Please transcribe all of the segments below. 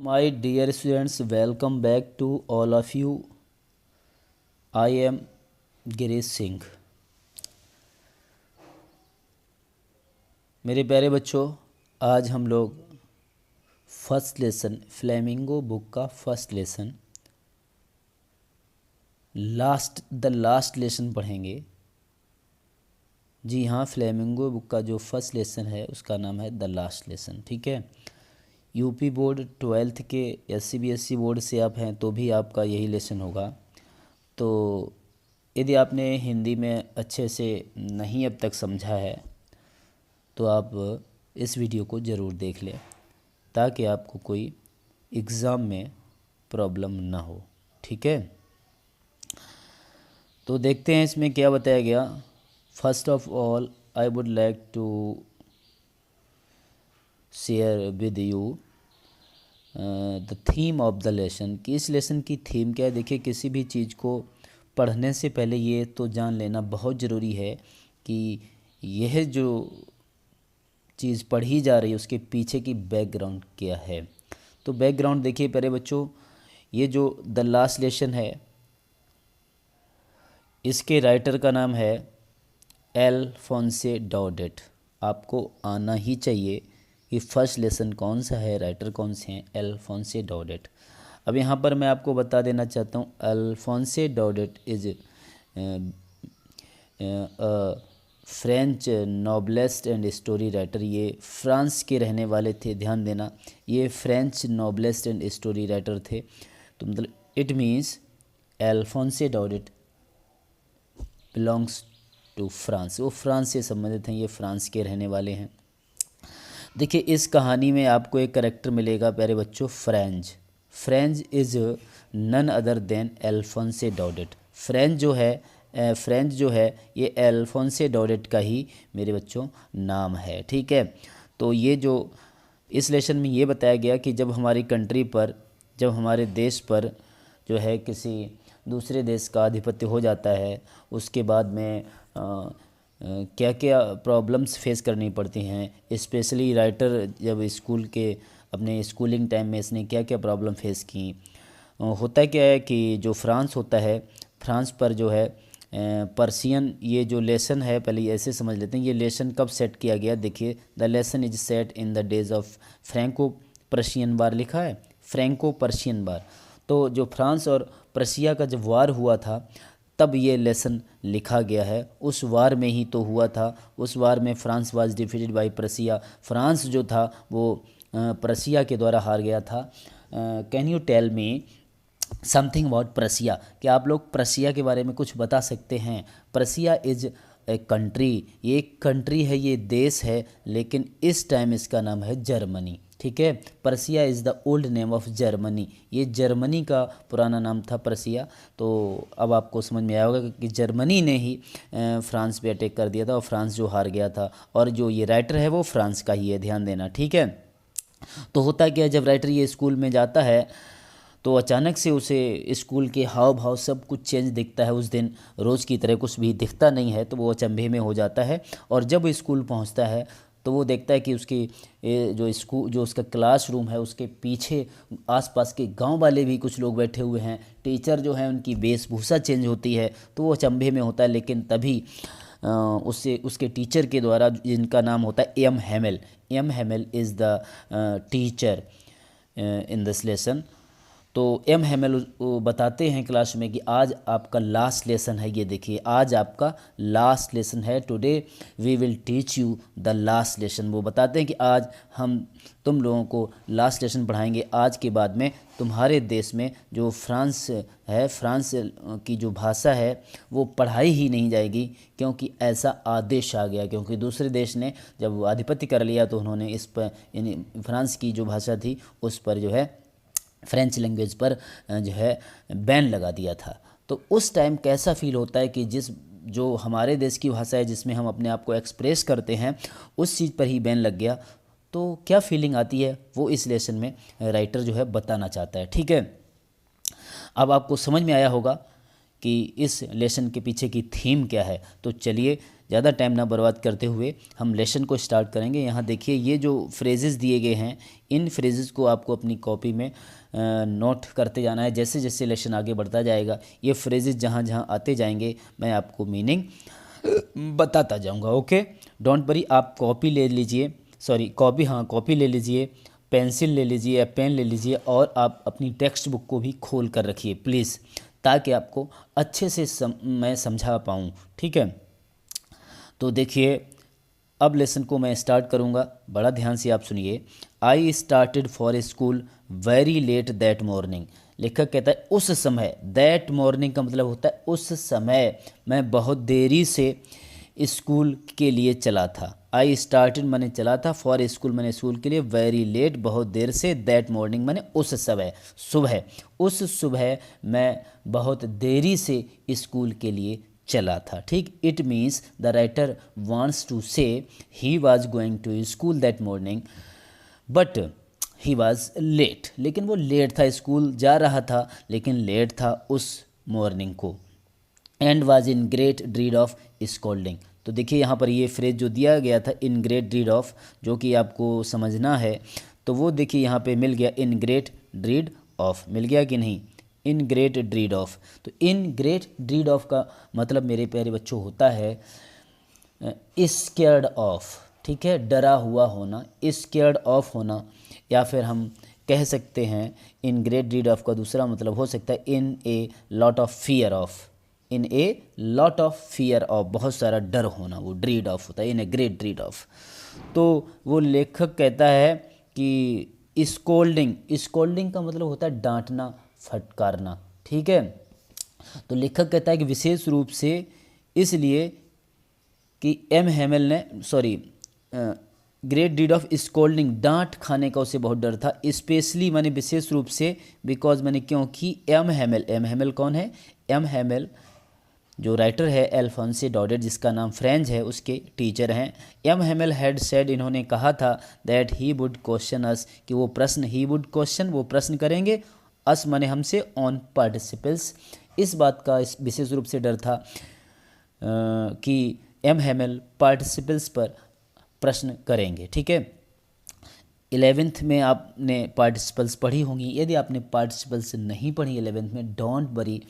My dear students, welcome back to all of you. I am Girish Singh. मेरे प्यारे बच्चों, आज हम लोग फर्स्ट लेसन फ्लेमिंगो बुक का first lesson the last lesson पढ़ेंगे। जी हाँ, फ्लेमिंगो बुक का जो फर्स्ट लेसन है उसका नाम है द लास्ट लेसन। ठीक है, यूपी बोर्ड 12th के या सीबीएसई बोर्ड से आप हैं तो भी आपका यही लेसन होगा। तो यदि आपने हिंदी में अच्छे से नहीं अब तक समझा है तो आप इस वीडियो को ज़रूर देख लें ताकि आपको कोई एग्ज़ाम में प्रॉब्लम ना हो। ठीक है, तो देखते हैं इसमें क्या बताया गया। First of all I would like to share with you the theme of the lesson कि इस लेसन की थीम क्या है। देखिए, किसी भी चीज़ को पढ़ने से पहले ये तो जान लेना बहुत ज़रूरी है कि यह जो चीज़ पढ़ी जा रही है उसके पीछे की बैकग्राउंड क्या है। तो बैकग्राउंड देखिए प्यारे बच्चों, ये जो द लास्ट लेसन है इसके राइटर का नाम है अल्फोंसे डौडेट। आपको आना ही चाहिए कि फर्स्ट लेसन कौन सा है, राइटर कौन से हैं, अल्फोंसे डौडेट। अब यहाँ पर मैं आपको बता देना चाहता हूँ, Alphonse Daudet is French novelist and story writer. ये फ्रांस के रहने वाले थे, ध्यान देना, ये French novelist and story writer थे। तो मतलब it means Alphonse Daudet belongs to France, वो फ्रांस से संबंधित हैं, ये फ्रांस के रहने वाले हैं। देखिए, इस कहानी में आपको एक करेक्टर मिलेगा प्यारे बच्चों, French. French is none other than Alphonse Daudet. French जो है ये अल्फोंसे डौडेट का ही मेरे बच्चों नाम है। ठीक है, तो ये जो इस लेसन में ये बताया गया कि जब हमारी कंट्री पर, जब हमारे देश पर जो है किसी दूसरे देश का आधिपत्य हो जाता है, उसके बाद में क्या क्या प्रॉब्लम्स फेस करनी पड़ती हैं। स्पेशली राइटर जब स्कूल के अपने स्कूलिंग टाइम में इसने क्या क्या प्रॉब्लम फेस की। होता क्या है कि जो फ्रांस होता है, फ्रांस पर जो है पर्शियन, ये जो लेसन है पहले ऐसे समझ लेते हैं, ये लेसन कब सेट किया गया। देखिए, the lesson is set in the days of Franco Persian war, लिखा है फ्रैंको पर्शियन वार। तो जो फ्रांस और पर्शिया का जब वार हुआ था तब ये लेसन लिखा गया है। उस वार में ही तो हुआ था, उस वार में France was defeated by Persia. France जो था वो पर्शिया के द्वारा हार गया था। Can you tell me something about Persia, क्या आप लोग पर्शिया के बारे में कुछ बता सकते हैं। पर्शिया इज ए कंट्री, ये एक कंट्री है, ये देश है, लेकिन इस टाइम इसका नाम है जर्मनी। ठीक है, Persia is the old name of Germany, ये जर्मनी का पुराना नाम था पर्शिया। तो अब आपको समझ में आया होगा कि जर्मनी ने ही फ्रांस पे अटैक कर दिया था और फ्रांस जो हार गया था, और जो ये राइटर है वो फ्रांस का ही है, ध्यान देना। ठीक है, तो होता क्या है, जब राइटर ये स्कूल में जाता है तो अचानक से उसे स्कूल के हाव भाव सब कुछ चेंज दिखता है। उस दिन रोज़ की तरह कुछ भी दिखता नहीं है, तो वो अचंभे में हो जाता है। और जब स्कूल पहुंचता है तो वो देखता है कि उसकी जो उसका क्लासरूम है उसके पीछे आसपास के गांव वाले भी कुछ लोग बैठे हुए हैं। टीचर जो है उनकी वेशभूषा चेंज होती है, तो वो अचंभे में होता है। लेकिन तभी उससे उसके टीचर के द्वारा, जिनका नाम होता है M Hamel is the teacher in this lesson. तो एम हेमेल बताते हैं क्लास में कि आज आपका लास्ट लेसन है, ये देखिए आज आपका लास्ट लेसन है, today we will teach you the last lesson. वो बताते हैं कि आज हम तुम लोगों को लास्ट लेसन पढ़ाएंगे। आज के बाद में तुम्हारे देश में जो फ्रांस है, फ्रांस की जो भाषा है वो पढ़ाई ही नहीं जाएगी, क्योंकि ऐसा आदेश आ गया। क्योंकि दूसरे देश ने जब आधिपत्य कर लिया तो उन्होंने इस पर, यानी फ्रांस की जो भाषा थी उस पर जो है फ्रेंच लैंग्वेज पर जो है बैन लगा दिया था। तो उस टाइम कैसा फील होता है कि जो हमारे देश की भाषा है, जिसमें हम अपने आप को एक्सप्रेस करते हैं, उस चीज़ पर ही बैन लग गया, तो क्या फीलिंग आती है वो इस लेसन में राइटर जो है बताना चाहता है। ठीक है, अब आपको समझ में आया होगा कि इस लेसन के पीछे की थीम क्या है। तो चलिए ज़्यादा टाइम ना बर्बाद करते हुए हम लेसन को स्टार्ट करेंगे। यहाँ देखिए ये जो फ्रेजेस दिए गए हैं, इन फ्रेजेस को आपको अपनी कॉपी में नोट करते जाना है। जैसे जैसे लेसन आगे बढ़ता जाएगा ये फ्रेजेस जहाँ जहाँ आते जाएंगे मैं आपको मीनिंग बताता जाऊँगा। ओके, डोंट वरी, आप कॉपी ले लीजिए, कॉपी ले लीजिए, पेंसिल ले लीजिए या पेन ले लीजिए और आप अपनी टेक्स्ट बुक को भी खोल कर रखिए प्लीज़, ताकि आपको अच्छे से मैं समझा पाऊँ। ठीक है, तो देखिए अब लेसन को मैं स्टार्ट करूँगा, बड़ा ध्यान से आप सुनिए। I started for school very let that morning. लेखक कहता है उस समय, दैट मॉर्निंग का मतलब होता है उस समय, मैं बहुत देरी से स्कूल के लिए चला था। आई स्टार्टेड मैंने चला था, फॉर स्कूल मैंने स्कूल के लिए, वेरी लेट बहुत देर से, दैट मॉर्निंग मैंने उस समय, सुबह, उस सुबह मैं बहुत देरी से स्कूल के लिए चला था। ठीक, it means the writer wants to say he was going to school that morning but he was late. लेकिन वो लेट था, स्कूल जा रहा था लेकिन लेट था उस मॉर्निंग को। And was in great dread of scolding. तो देखिए यहाँ पर ये फ्रेज जो दिया गया था इन ग्रेट ड्रीड ऑफ, जो कि आपको समझना है, तो वो देखिए यहाँ पे मिल गया, इन ग्रेट ड्रीड ऑफ मिल गया कि नहीं, इन ग्रेट ड्रीड ऑफ। तो इन ग्रेट ड्रीड ऑफ का मतलब मेरे प्यारे बच्चों होता है स्केयर्ड ऑफ। ठीक है, डरा हुआ होना, स्केयर्ड ऑफ होना, या फिर हम कह सकते हैं इन ग्रेट ड्रीड ऑफ का दूसरा मतलब हो सकता है in a lot of fear of, in a lot of fear of, बहुत सारा डर होना, वो ड्रीड ऑफ होता है, in a great dread of. तो वो लेखक कहता है कि स्कोल्डिंग, स्कोल्डिंग का मतलब होता है डांटना, फटकारना। ठीक है, तो लेखक कहता है कि विशेष रूप से इसलिए कि एम हेमल ने ग्रेट डीड ऑफ स्कोल्डिंग, डांट खाने का उसे बहुत डर था, स्पेशली मैंने विशेष रूप से, बिकॉज मैंने क्योंकि एम हेमल कौन है, एम हेमल जो राइटर है अल्फोंसे डॉडेट, जिसका नाम फ्रेंच है, उसके टीचर हैं। एम हेमल हैड सेड, इन्होंने कहा था, दैट ही वुड क्वेश्चन अस, कि वो प्रश्न, ही वुड क्वेश्चन, वो प्रश्न करेंगे, अस माने हमसे, ऑन पार्टिसिपल्स, इस बात का विशेष रूप से डर था कि एम हेमल पार्टिसिपल्स पर प्रश्न करेंगे। ठीक है, 11th में आपने पार्टिसिपल्स पढ़ी होंगी, यदि आपने पार्टिसिपल्स नहीं पढ़ी 11th में, don't worry,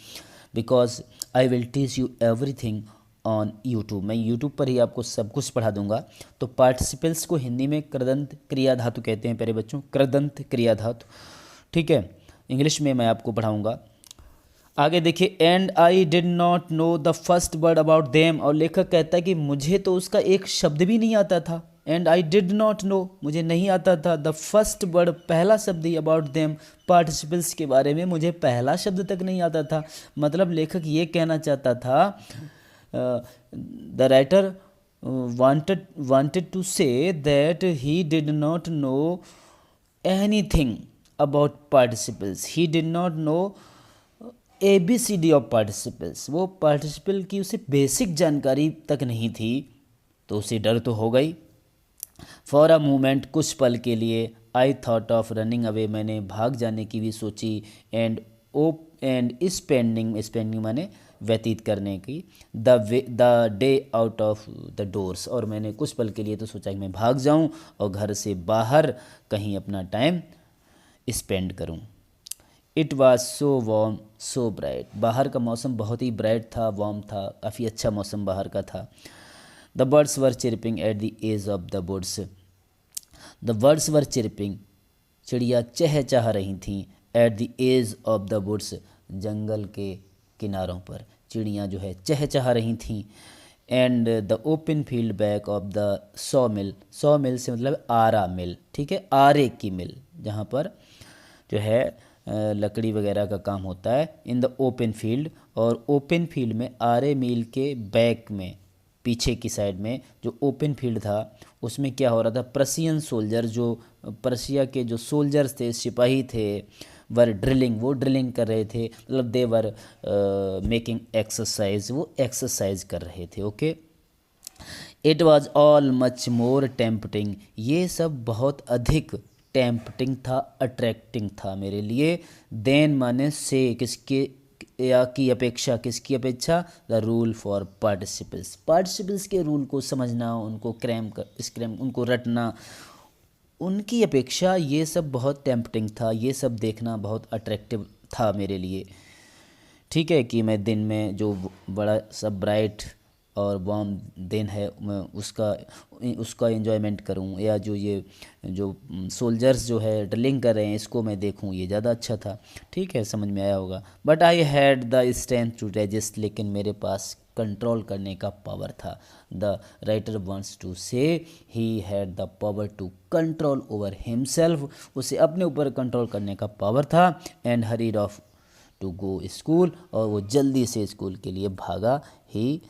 because I will teach you everything on YouTube, मैं यूट्यूब पर ही आपको सब कुछ पढ़ा दूंगा। तो पार्टिसिपल्स को हिंदी में कृदंत क्रिया धातु कहते हैं प्यारे बच्चों, कृदंत क्रिया धातु। ठीक है, इंग्लिश में मैं आपको पढ़ाऊँगा। आगे देखिए, and I did not know the first word about them, और लेखक कहता है कि मुझे तो उसका एक शब्द भी नहीं आता था, and I did not no, मुझे नहीं आता था, द फर्स्ट वर्ड, पहला शब्द ही, अबाउट देम, पार्टिसिपल्स के बारे में मुझे पहला शब्द तक नहीं आता था। मतलब लेखक ये कहना चाहता था, the writer wanted to say that he did not know anything about participles, he did not know ABCD of participles, वो पार्टिसिपल की उसे बेसिक जानकारी तक नहीं थी, तो उसे डर तो हो गई। फॉर अ मोमेंट, कुछ पल के लिए, I thought of running away, मैंने भाग जाने की भी सोची, एंड स्पेंडिंग माने व्यतीत करने की, the day out of the doors, और मैंने कुछ पल के लिए तो सोचा कि मैं भाग जाऊं और घर से बाहर कहीं अपना टाइम स्पेंड करूं। It was so warm so bright, बाहर का मौसम बहुत ही ब्राइट था, वार्म था, काफ़ी अच्छा मौसम बाहर का था। The birds were chirping at the edge of the woods, the birds were chirping, चिड़िया चहचहा रही थीं, at the edge of the woods, जंगल के किनारों पर चिड़ियाँ जो है चहचहा रही थीं। And the open field back of the sawmill, sawmill से मतलब आरा मिल, ठीक है, आरे की मिल, जहाँ पर जो है लकड़ी वगैरह का काम होता है, इन द ओपन फील्ड, और ओपन फील्ड में आरे मिल के बैक में, पीछे की साइड में जो ओपन फील्ड था, उसमें क्या हो रहा था, प्रशियन सोल्जर, जो पर्शिया के जो सोल्जर्स थे, सिपाही थे, वर ड्रिलिंग, वो ड्रिलिंग कर रहे थे, मतलब दे वर मेकिंग एक्सरसाइज, वो एक्सरसाइज कर रहे थे। Okay, it was all much more tempting, ये सब बहुत अधिक टेम्पटिंग था, अट्रैक्टिंग था मेरे लिए, देन माने से, किसके, या की अपेक्षा, किसकी अपेक्षा, the rule for participles, participles के रूल को समझना, उनको स्क्रैम उनको रटना, उनकी अपेक्षा ये सब बहुत टेम्पटिंग था, ये सब देखना बहुत अट्रैक्टिव था मेरे लिए। ठीक है कि मैं दिन में जो बड़ा सा ब्राइट और वार्म दिन है मैं उसका एंजॉयमेंट करूं, या जो सोल्जर्स जो है ड्रिलिंग कर रहे हैं इसको मैं देखूं, ये ज़्यादा अच्छा था। ठीक है, समझ में आया होगा। But I had the strength to resist, लेकिन मेरे पास कंट्रोल करने का पावर था। The writer wants to say he had the power to control over himself, उसे अपने ऊपर कंट्रोल करने का पावर था। And hurried off to go school, और वो जल्दी से स्कूल के लिए भागा। He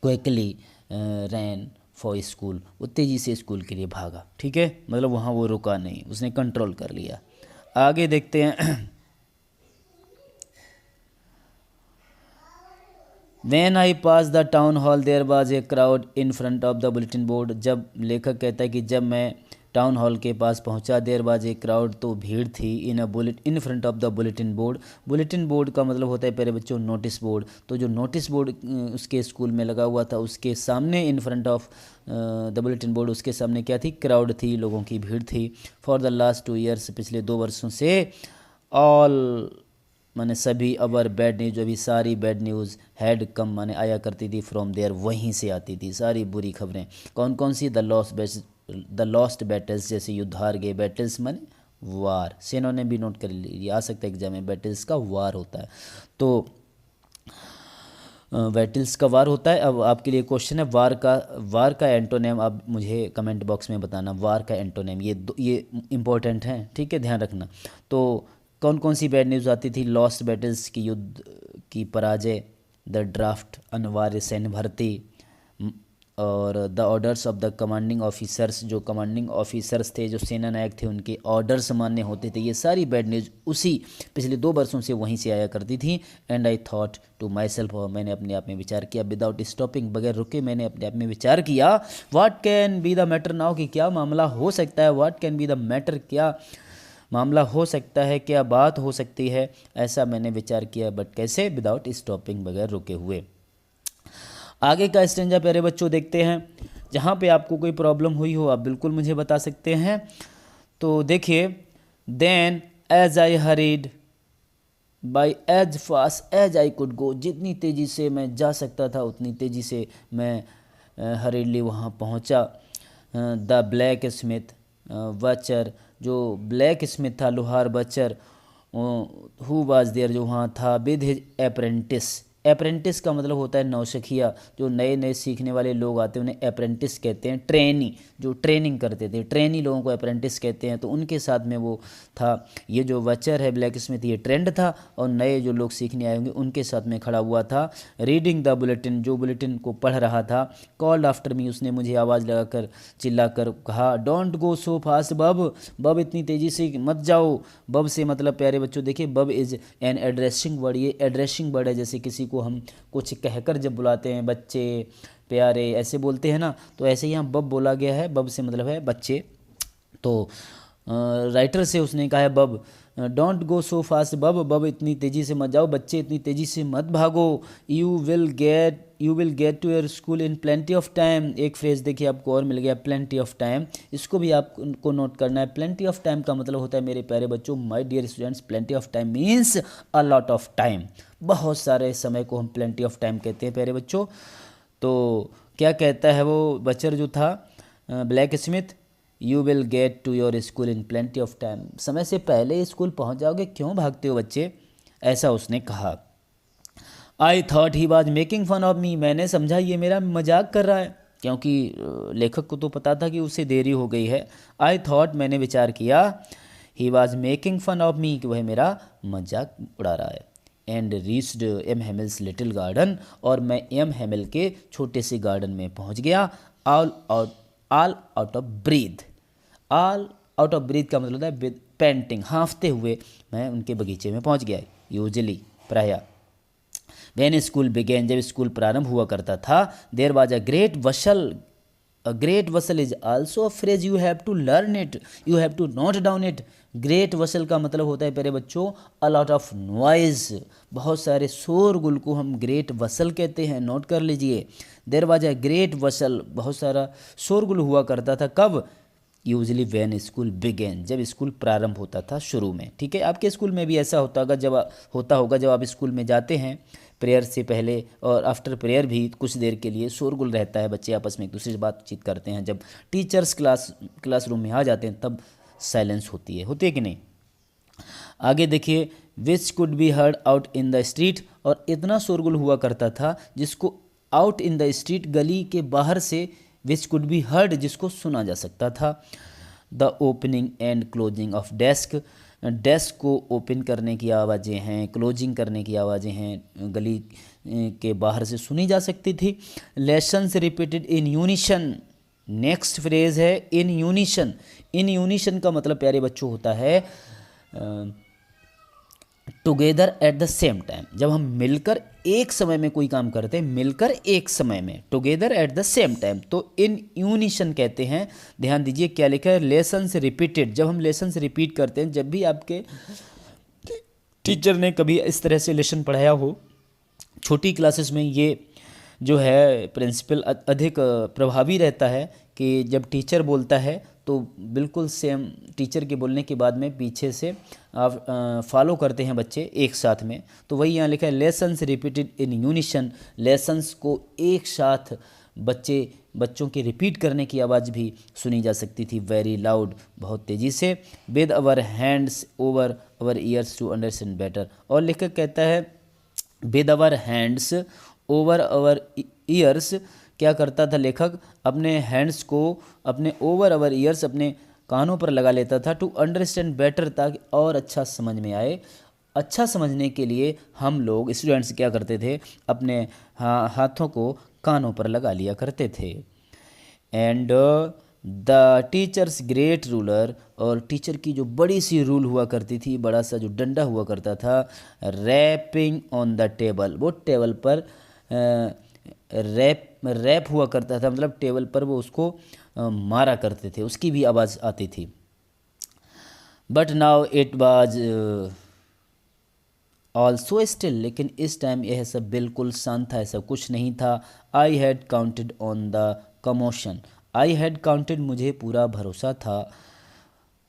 quickly ran for school, वो तेज़ी से स्कूल के लिए भागा। ठीक है, मतलब वहाँ वो रुका नहीं, उसने कंट्रोल कर लिया। आगे देखते हैं। When I passed the town hall there was a crowd in front of the bulletin board, जब लेखक कहता है कि जब मैं टाउन हॉल के पास पहुंचा, देर was a crowd, तो भीड़ थी, in front of the bulletin board. Bulletin board का मतलब होता है प्यारे बच्चों नोटिस बोर्ड, तो जो नोटिस बोर्ड उसके स्कूल में लगा हुआ था उसके सामने in front of the bulletin board, उसके सामने क्या थी, क्राउड थी, लोगों की भीड़ थी। फॉर द लास्ट 2 years, पिछले 2 वर्षों से, ऑल माने सभी, अवर बैड न्यूज़, जो भी सारी बैड न्यूज़ हैड कम माने आया करती थी, फ्रॉम देयर, वहीं से आती थी सारी बुरी खबरें। कौन कौन सी, द लॉस्ट बैटल्स, जैसे युद्ध हार गए, बैटल्स माने वार, सेनों ने भी नोट कर लिया, आ सकता है एग्जाम में, बैटल्स का वार होता है, तो बैटल्स का वार होता है। अब आपके लिए क्वेश्चन है, वार का एंटोनेम आप मुझे कमेंट बॉक्स में बताना, वार का एंटोनेम, ये इंपॉर्टेंट है। ठीक है, ध्यान रखना। तो कौन कौन सी बैड न्यूज़ आती थी, लॉस्ट बैटल्स की, युद्ध की पराजय, द ड्राफ्ट अनिवार्य सैन्य भर्ती, और the orders of the commanding officers, जो कमांडिंग ऑफिसर्स थे, जो सेना नायक थे, उनके ऑर्डर्स मान्य होते थे। ये सारी बैड न्यूज़ उसी पिछले 2 वर्षों से वहीं से आया करती थी। And I thought to myself, और मैंने अपने आप में विचार किया, विदाउट स्टॉपिंग, बगैर रुके मैंने अपने आप में विचार किया, what can be the matter now, कि क्या मामला हो सकता है, what can be the matter, क्या मामला हो सकता है, क्या बात हो सकती है, ऐसा मैंने विचार किया। बट कैसे, विदाउट स्टॉपिंग, बगैर रुके हुए। आगे का स्टेंजा प्यारे बच्चों देखते हैं। जहाँ पे आपको कोई प्रॉब्लम हुई हो आप बिल्कुल मुझे बता सकते हैं। तो देखिए, then as I hurried by as fast as I could go, जितनी तेज़ी से मैं जा सकता था उतनी तेज़ी से मैं हरीडली वहाँ पहुँचा। द ब्लैक स्मिथ बचर, जो ब्लैक स्मिथ था, लोहार बचर, हु वाज देयर, जो वहाँ था, विद हिज अप्रेंटिस, अप्रेंटिस का मतलब होता है नौशखिया, जो नए नए सीखने वाले लोग आते हैं उन्हें अप्रेंटिस कहते हैं। ट्रेनी, जो ट्रेनिंग करते थे, ट्रेनी लोगों को अप्रेंटिस कहते हैं, तो उनके साथ में वो था। ये जो वचर है ब्लैक स्मिथ, ये ट्रेंड था, और नए जो लोग सीखने आए होंगे उनके साथ में खड़ा हुआ था। रीडिंग द बुलेटिन, जो बुलेटिन को पढ़ रहा था। कॉल्ड आफ्टर मी, उसने मुझे आवाज़ लगाकर चिल्लाकर कहा, डोंट गो सो फास्ट बब, बब इतनी तेज़ी से मत जाओ। बब से मतलब प्यारे बच्चों देखिए, बब इज़ एन एड्रेसिंग वर्ड, ये एड्रेसिंग वर्ड है, जैसे किसी को हम कुछ कहकर जब बुलाते हैं, बच्चे, प्यारे, ऐसे बोलते हैं ना, तो ऐसे ही यहाँ बब बोला गया है। बब से मतलब है बच्चे। तो राइटर से उसने कहा है बब, डोंट गो सो फास्ट बब, बब इतनी तेज़ी से मत जाओ, बच्चे इतनी तेज़ी से मत भागो। You will get to your school in plenty of time. एक फ्रेज़ देखिए आपको और मिल गया, प्लेंटी ऑफ टाइम, इसको भी आपको नोट करना है। प्लेंटी ऑफ टाइम का मतलब होता है मेरे प्यारे बच्चों, my dear students, plenty of time means a lot of time, बहुत सारे समय को हम प्लेंटी ऑफ टाइम कहते हैं प्यारे बच्चों। तो क्या कहता है वो बचर जो था blacksmith, you will get to your school in plenty of time, समय से पहले स्कूल पहुंच जाओगे, क्यों भागते हो बच्चे, ऐसा उसने कहा। I thought he was making fun of me, मैंने समझा ये मेरा मजाक कर रहा है, क्योंकि लेखक को तो पता था कि उसे देरी हो गई है। आई थॉट, मैंने विचार किया, he was making fun of me, कि वह मेरा मजाक उड़ा रहा है। And reached M Hamel's little garden, और मैं एम हेमिल के छोटे से गार्डन में पहुंच गया। All out of breath, all out of breath का मतलब होता है पेंटिंग, हाँफते हुए मैं उनके बगीचे में पहुंच गया। यूजली, प्रायः। व्हेन स्कूल बिगेन, जब स्कूल प्रारंभ हुआ करता था, there was a great vessel, A great vessel is also a phrase you have to learn it, you have to note down it. Great vessel का मतलब होता है प्यारे बच्चों a lot of noise, बहुत सारे शोरगुल को हम ग्रेट वसल कहते हैं, नोट कर लीजिए। देयर वाज अ ग्रेट वसल, बहुत सारा शोरगुल हुआ करता था, कब? यूजली व्हेन स्कूल बिगेन, जब स्कूल प्रारंभ होता था शुरू में। ठीक है, आपके स्कूल में भी ऐसा होता होगा जब आप स्कूल में जाते हैं, प्रेयर से पहले और आफ्टर प्रेयर भी कुछ देर के लिए शोरगुल रहता है, बच्चे आपस में एक दूसरे से बातचीत करते हैं। जब टीचर्स क्लासरूम में आ जाते हैं तब साइलेंस होती है कि नहीं। आगे देखिए, which could be heard out in the street, और इतना शोरगुल हुआ करता था जिसको आउट इन द स्ट्रीट, गली के बाहर से, विच कुड बी हर्ड, जिसको सुना जा सकता था। The opening and closing of desk, desk को ओपन करने की आवाज़ें हैं, क्लोजिंग करने की आवाज़ें हैं, गली के बाहर से सुनी जा सकती थी। Lessons repeated in unison, next phrase है इन यूनिशन। इन यूनिशन का मतलब प्यारे बच्चों होता है together at the same time, जब हम मिलकर एक समय में कोई काम करते हैं, मिलकर एक समय में, together at the same time, तो इन यूनिशन कहते हैं। ध्यान दीजिए क्या लिखा है, लेसन्स रिपीटेड, जब हम लेसन्स रिपीट करते हैं, जब भी आपके टीचर ने कभी इस तरह से लेसन पढ़ाया हो, छोटी क्लासेस में ये जो है प्रिंसिपल अधिक प्रभावी रहता है कि जब टीचर बोलता है तो बिल्कुल सेम टीचर के बोलने के बाद में पीछे से आप फॉलो करते हैं बच्चे एक साथ में। तो वही यहाँ लिखा है, लेसन्स रिपीटेड इन यूनिशन, लेसन्स को एक साथ बच्चों के रिपीट करने की आवाज़ भी सुनी जा सकती थी, वेरी लाउड, बहुत तेज़ी से। With our hands over our ears to understand better, और लेखक कहता है with our hands over our ears, क्या करता था लेखक, अपने हैंड्स को अपने ओवर अवर ईयर्स, अपने कानों पर लगा लेता था, टू अंडरस्टैंड बेटर, ताकि और अच्छा समझ में आए। अच्छा समझने के लिए हम लोग स्टूडेंट्स क्या करते थे, अपने हाथों को कानों पर लगा लिया करते थे। And the teachers great ruler, और टीचर की जो बड़ी सी रूल हुआ करती थी, बड़ा सा जो डंडा हुआ करता था, रैपिंग ऑन द टेबल, वो टेबल पर रैप हुआ करता था, मतलब टेबल पर वो उसको मारा करते थे, उसकी भी आवाज़ आती थी। But now it was also still, लेकिन इस टाइम यह सब बिल्कुल शांत था, ऐसा कुछ नहीं था। I had counted on the commotion, I had counted, मुझे पूरा भरोसा था,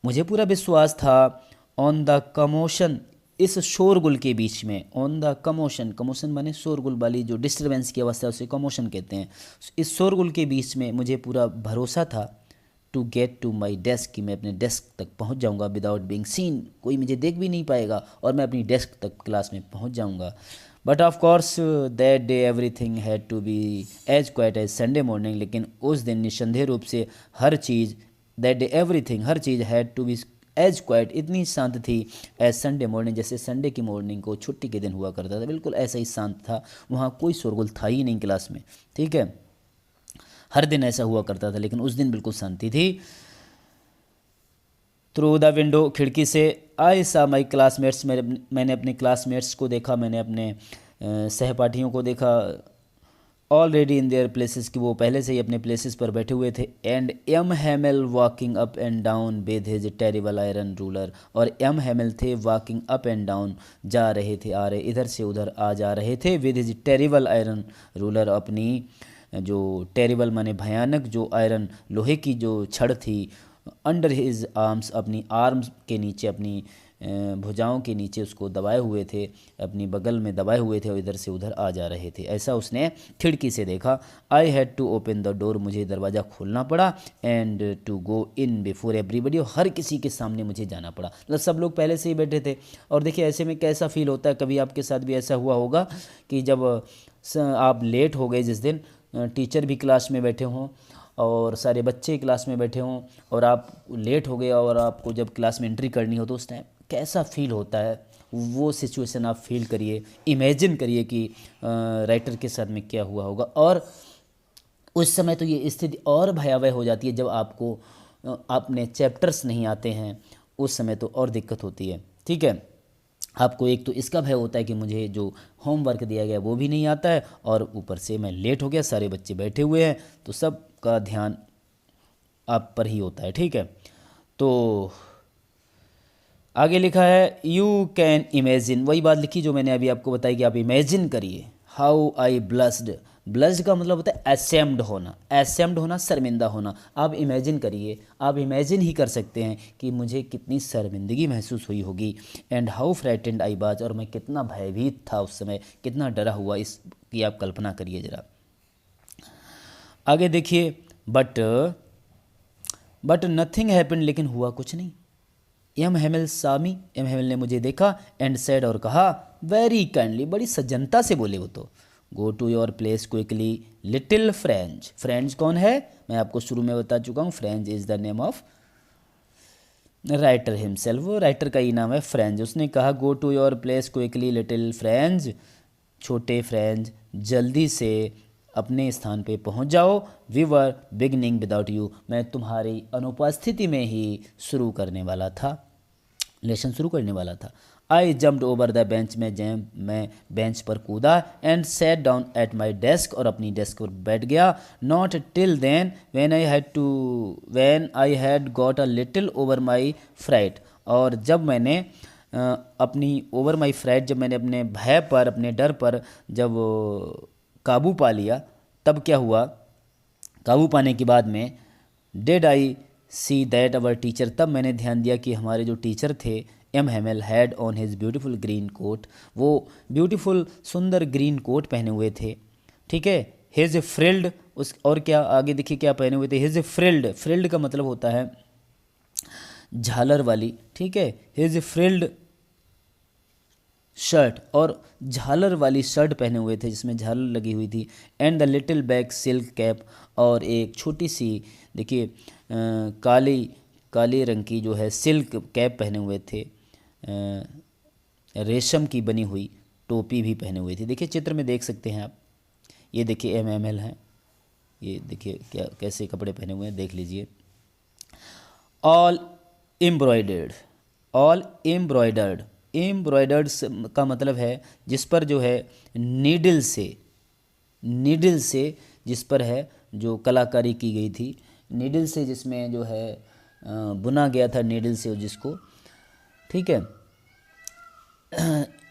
मुझे पूरा विश्वास था, ऑन द कमोशन, इस शोरगुल के बीच में, ऑन द कमोशन, कमोशन माने शोरगुल वाली जो डिस्टर्बेंस की अवस्था है उसे कमोशन कहते हैं। इस शोरगुल के बीच में मुझे पूरा भरोसा था, to get to my desk, कि मैं अपने डेस्क तक पहुंच जाऊंगा, विदाउट बीइंग सीन, कोई मुझे देख भी नहीं पाएगा और मैं अपनी डेस्क तक क्लास में पहुंच जाऊंगा। But of course that day everything had to be as quiet as Sunday morning, लेकिन उस दिन निस्संदेह रूप से हर चीज़, दैट डे एवरीथिंग, हर चीज़ had to be as quiet, इतनी शांत थी, एज संडे मॉर्निंग, जैसे संडे की मॉर्निंग को छुट्टी के दिन हुआ करता था, बिल्कुल ऐसा ही शांत था, वहाँ कोई शोरगुल था ही नहीं क्लास में। ठीक है, हर दिन ऐसा हुआ करता था लेकिन उस दिन बिल्कुल शांति थी। थ्रू द विंडो, खिड़की से, आई सा माई क्लासमेट्स, मैंने अपने क्लासमेट्स को देखा, मैंने अपने सहपाठियों को देखा, ऑलरेडी इन देयर प्लेसेस, कि वो पहले से ही अपने प्लेसेस पर बैठे हुए थे। And M Hamel walking up and down with his terrible iron ruler, और एम हैमिल थे वॉकिंग अप एंड डाउन, जा रहे थे, आ रहे, इधर से उधर आ जा रहे थे, with his terrible iron ruler, अपनी जो टेरिबल माने भयानक, जो आयरन लोहे की जो छड़ थी, अंडर हिज आर्म्स, अपनी आर्म्स के नीचे, अपनी भुजाओं के नीचे उसको दबाए हुए थे, अपनी बगल में दबाए हुए थे और इधर से उधर आ जा रहे थे, ऐसा उसने खिड़की से देखा। I had to open the door, मुझे दरवाज़ा खोलना पड़ा, and to go in before everybody, और हर किसी के सामने मुझे जाना पड़ा, मतलब सब लोग पहले से ही बैठे थे। और देखिए ऐसे में कैसा फील होता है, कभी आपके साथ भी ऐसा हुआ होगा कि जब आप लेट हो गए, जिस दिन टीचर भी क्लास में बैठे हों और सारे बच्चे क्लास में बैठे हों और आप लेट हो गए और आपको जब क्लास में एंट्री करनी हो तो उस टाइम कैसा फील होता है, वो सिचुएशन आप फील करिए, इमेजिन करिए कि राइटर के साथ में क्या हुआ होगा। और उस समय तो ये स्थिति और भयावह हो जाती है जब आपको अपने चैप्टर्स नहीं आते हैं, उस समय तो और दिक्कत होती है। ठीक है, आपको एक तो इसका भय होता है कि मुझे जो होमवर्क दिया गया वो भी नहीं आता है और ऊपर से मैं लेट हो गया, सारे बच्चे बैठे हुए हैं, तो सब आपका ध्यान आप पर ही होता है, ठीक है। तो आगे लिखा है यू कैन इमेजिन, वही बात लिखी जो मैंने अभी आपको बताई कि आप इमेजिन करिए। हाउ आई ब्लस्ड, ब्लस्ड का मतलब होता है एसेम्ड होना, एसेम्ड होना शर्मिंदा होना। आप इमेजिन करिए, आप इमेजिन ही कर सकते हैं कि मुझे कितनी शर्मिंदगी महसूस हुई होगी। And how frightened I was, और मैं कितना भयभीत था उस समय, कितना डरा हुआ, इसकी आप कल्पना करिए ज़रा। आगे देखिए, बट नथिंग हैपन, लेकिन हुआ कुछ नहीं। एम हेमिल सामी, एम हेमिल ने मुझे देखा, एंड सेड, और कहा, वेरी काइंडली, बड़ी सज्जनता से बोले वो तो, go to your place quickly little French. French कौन है, मैं आपको शुरू में बता चुका हूँ, French is the name of writer himself, वो राइटर का ही नाम है फ्रेंच। उसने कहा go to your place quickly little French, छोटे फ्रेंच जल्दी से अपने स्थान पे पहुंच जाओ। We were beginning without you, मैं तुम्हारी अनुपस्थिति में ही शुरू करने वाला था, लेसन शुरू करने वाला था। I jumped over the bench, मैं बेंच पर कूदा, and sat down at my desk, और अपनी डेस्क पर बैठ गया। Not till then when I had got a little over my fright, और जब मैंने अपनी ओवर माई फ्राइट, जब मैंने अपने भय पर, अपने डर पर जब काबू पा लिया, तब क्या हुआ, काबू पाने के बाद में did I see that our teacher, तब मैंने ध्यान दिया कि हमारे जो टीचर थे M Hamel had on his beautiful green coat, वो ब्यूटीफुल सुंदर ग्रीन कोट पहने हुए थे, ठीक है। हिज फ्रिल्ड, उस और क्या आगे देखिए क्या पहने हुए थे, हिज फ्रिल्ड, फ्रिल्ड का मतलब होता है झालर वाली, ठीक है। हिज फ्रिल्ड शर्ट, और झालर वाली शर्ट पहने हुए थे जिसमें झालर लगी हुई थी। And the little bag silk cap, और एक छोटी सी देखिए काली रंग की जो है सिल्क कैप पहने हुए थे, रेशम की बनी हुई टोपी भी पहने हुई थी। देखिए चित्र में देख सकते हैं आप, ये देखिए एम एम एल हैं, ये देखिए क्या कैसे कपड़े पहने हुए हैं, देख लीजिए। All embroidered, all embroidered, embroidered का मतलब है जिस पर जो है नीडल से जिस पर है जो कलाकारी की गई थी, नीडल से जिसमें जो है बुना गया था, नीडल से जिसको, ठीक है।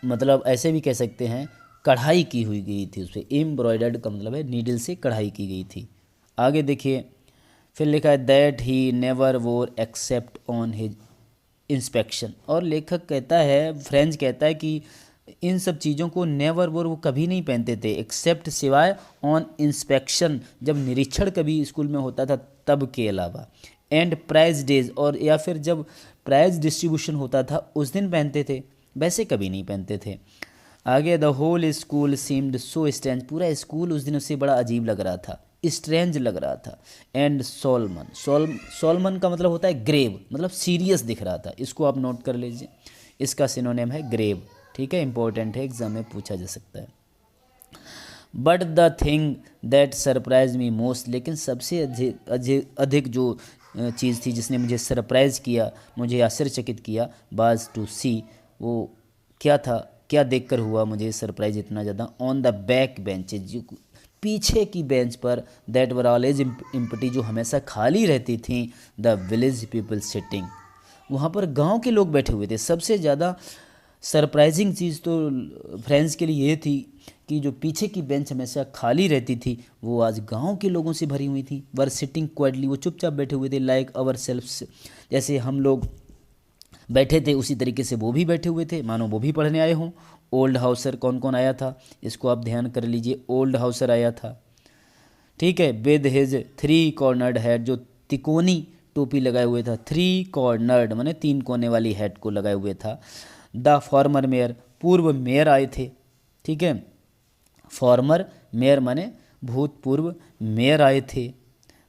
मतलब ऐसे भी कह सकते हैं कढ़ाई की हुई गई थी उस पर, एम्ब्रॉयडर्ड का मतलब है नीडल से कढ़ाई की गई थी। आगे देखिए फिर लिखा है दैट ही नेवर वोर एक्सेप्ट ऑन हिज इंस्पेक्शन, और लेखक कहता है, फ्रेंच कहता है कि इन सब चीज़ों को नेवर वोर वो कभी नहीं पहनते थे, एक्सेप्ट सिवाय ऑन इंस्पेक्शन, जब निरीक्षण कभी स्कूल में होता था तब के अलावा। एंड प्राइज डेज, और या फिर जब प्राइज डिस्ट्रीब्यूशन होता था उस दिन पहनते थे, वैसे कभी नहीं पहनते थे। आगे the whole school seemed so strange, पूरा स्कूल उस दिन उससे बड़ा अजीब लग रहा था, स्ट्रेंज लग रहा था। एंड सोलमन का मतलब होता है ग्रेव, मतलब सीरियस दिख रहा था, इसको आप नोट कर लीजिए, इसका सिनोनिम है ग्रेव, ठीक है, इंपॉर्टेंट है, एग्जाम में पूछा जा सकता है। But the thing that surprise me most, लेकिन सबसे अधिक जो चीज़ थी जिसने मुझे सरप्राइज़ किया, मुझे आश्चर्यचकित किया, बाज टू सी, वो क्या था, क्या देखकर हुआ मुझे सरप्राइज इतना ज़्यादा, ऑन द बैक बेंचेज, जो पीछे की बेंच पर, दैट वर ऑलवेज एम्प्टी, जो हमेशा खाली रहती थी, द विलेज पीपल सिटिंग, वहाँ पर गांव के लोग बैठे हुए थे। सबसे ज़्यादा सरप्राइजिंग चीज़ तो फ्रेंड्स के लिए ये थी कि जो पीछे की बेंच हमेशा खाली रहती थी वो आज गांव के लोगों से भरी हुई थी। वर सिटिंग क्वाइटली, वो चुपचाप बैठे हुए थे, लाइक अवर सेल्फ्स, जैसे हम लोग बैठे थे उसी तरीके से वो भी बैठे हुए थे, मानो वो भी पढ़ने आए हों। ओल्ड हाउसर, कौन कौन आया था इसको आप ध्यान कर लीजिए, ओल्ड हाउसर आया था, ठीक है, विद हिज 3 कॉर्नर्ड हेड, जो तिकोनी टोपी लगाए हुए था, 3 कॉर्नर्ड माने 3 कोने वाली हेड को लगाए हुए था। द फॉर्मर मेयर, पूर्व मेयर आए थे, ठीक है, फॉर्मर मेयर माने भूतपूर्व मेयर आए थे।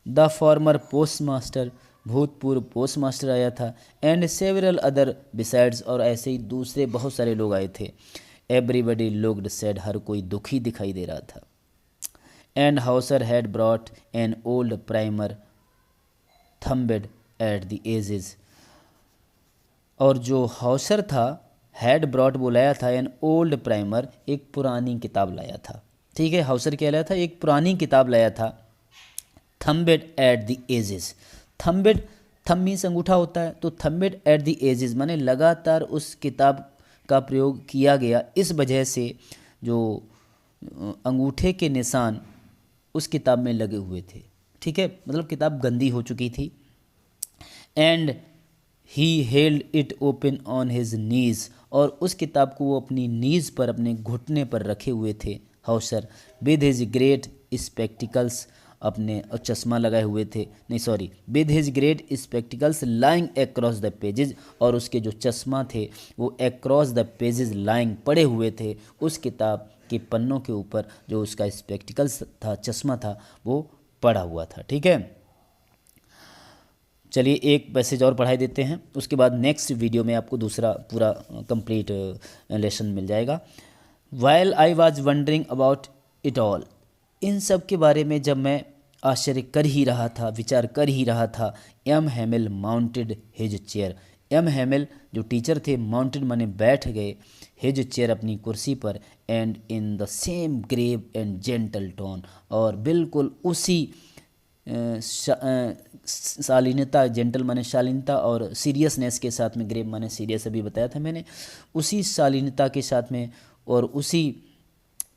द फॉर्मर पोस्ट मास्टर, भूतपूर्व पोस्ट मास्टर आया था। एंड सेवरल अदर बिसाइड्स, और ऐसे ही दूसरे बहुत सारे लोग आए थे। एवरीबडी लुक्ड सैड, हर कोई दुखी दिखाई दे रहा था। And Hauser had brought an old primer thumbed at the edges, और जो हाउसर था, हैड ब्रॉट बुलाया था, एन ओल्ड प्राइमर, एक पुरानी किताब लाया था, ठीक है, हाउसर क्या लाया था, एक पुरानी किताब लाया था। थम्बेड एट द एजेस। थम्बेड, थम मीन्स अंगूठा होता है, तो थम्बेड एट द एजेस माने लगातार उस किताब का प्रयोग किया गया, इस वजह से जो अंगूठे के निशान उस किताब में लगे हुए थे। ठीक है, मतलब किताब गंदी हो चुकी थी। And he held it open on his knees, और उस किताब को वो अपनी नीज पर, अपने घुटने पर रखे हुए थे। Hauser with his great spectacles, अपने चश्मा लगाए हुए थे, नहीं sorry, with his great spectacles lying across the pages, और उसके जो चश्मा थे वो अक्रॉस द पेजेस लाइंग पड़े हुए थे उस किताब के पन्नों के ऊपर, जो उसका स्पेक्टिकल्स था, चश्मा था, वो पड़ा हुआ था। ठीक है, चलिए एक पैसेज और पढ़ाई देते हैं, उसके बाद नेक्स्ट वीडियो में आपको दूसरा पूरा कंप्लीट लेसन मिल जाएगा। While I was wondering about it all, इन सब के बारे में जब मैं आश्चर्य कर ही रहा था, विचार कर ही रहा था, M हैमिल mounted his chair, M हैमिल जो टीचर थे, माउंटेड माने बैठ गए, हिज चेयर अपनी कुर्सी पर, and in the same grave and gentle tone, और बिल्कुल उसी शालीनता, जेंटल माने शालीनता, और सीरियसनेस के साथ में, ग्रेव माने सीरियस अभी बताया था मैंने, उसी शालीनता के साथ में और उसी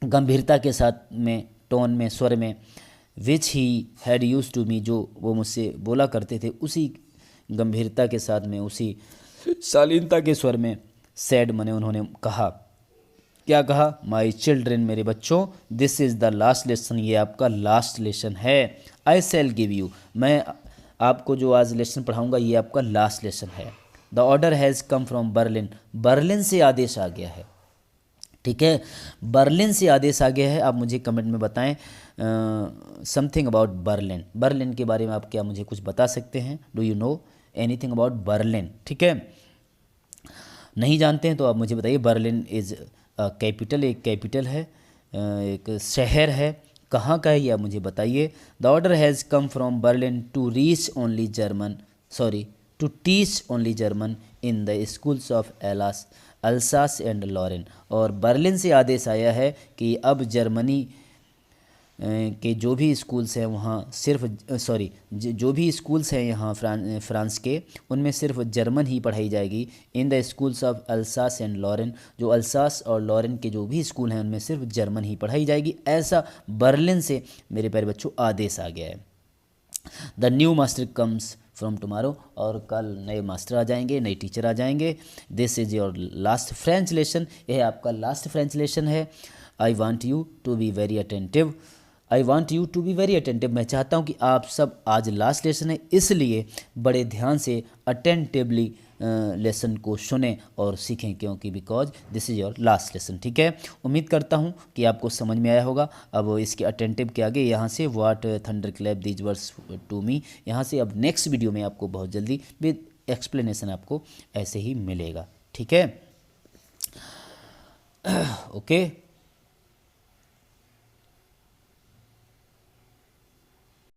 गंभीरता के साथ में, टोन में, स्वर में, which he had used to me, जो वो मुझसे बोला करते थे, उसी गंभीरता के साथ में, उसी शालीनता के स्वर में, सैड माने उन्होंने कहा, क्या कहा, माई चिल्ड्रेन, मेरे बच्चों, this is the last lesson, ये आपका लास्ट लेसन है। आई शैल गिव यू, मैं आपको जो आज लेसन पढ़ाऊंगा ये आपका लास्ट लेसन है। The order has come from Berlin, Berlin से आदेश आ गया है। ठीक है, बर्लिन से आदेश आ गया है। आप मुझे कमेंट में बताएं समथिंग अबाउट बर्लिन, बर्लिन के बारे में आप क्या मुझे कुछ बता सकते हैं? Do you know anything about Berlin? ठीक है, नहीं जानते हैं तो आप मुझे बताइए। बर्लिन इज़ कैपिटल, एक कैपिटल है, एक शहर है, कहाँ का है ये आप मुझे बताइए। The order has come from Berlin to reach only German, sorry to teach only German in the schools of Alsace and Lorraine, और बर्लिन से आदेश आया है कि अब जर्मनी के जो भी स्कूल्स हैं वहाँ सिर्फ जो भी स्कूल्स हैं यहाँ फ्रांस के, उनमें सिर्फ जर्मन ही पढ़ाई जाएगी। In the schools of Alsace and Lorraine, जो अल्सास और लॉरेन के जो भी स्कूल हैं उनमें सिर्फ जर्मन ही पढ़ाई जाएगी, ऐसा बर्लिन से मेरे प्यारे बच्चों आदेश आ गया है। The new master comes from tomorrow, और कल नए मास्टर आ जाएंगे, नए टीचर आ जाएंगे। This is your last French lesson, यह आपका लास्ट फ्रेंच लेसन है। I want you to be very attentive, I want you to be very attentive, मैं चाहता हूँ कि आप सब, आज लास्ट लेसन है इसलिए बड़े ध्यान से अटेंटिवली लेसन को सुने और सीखें, क्योंकि because this is your last lesson. ठीक है, उम्मीद करता हूँ कि आपको समझ में आया होगा। अब इसके अटेंटिव के आगे यहाँ से what thunderclap these words to me, यहाँ से अब नेक्स्ट वीडियो में आपको बहुत जल्दी विद एक्सप्लेनेशन आपको ऐसे ही मिलेगा। ठीक है, ओके।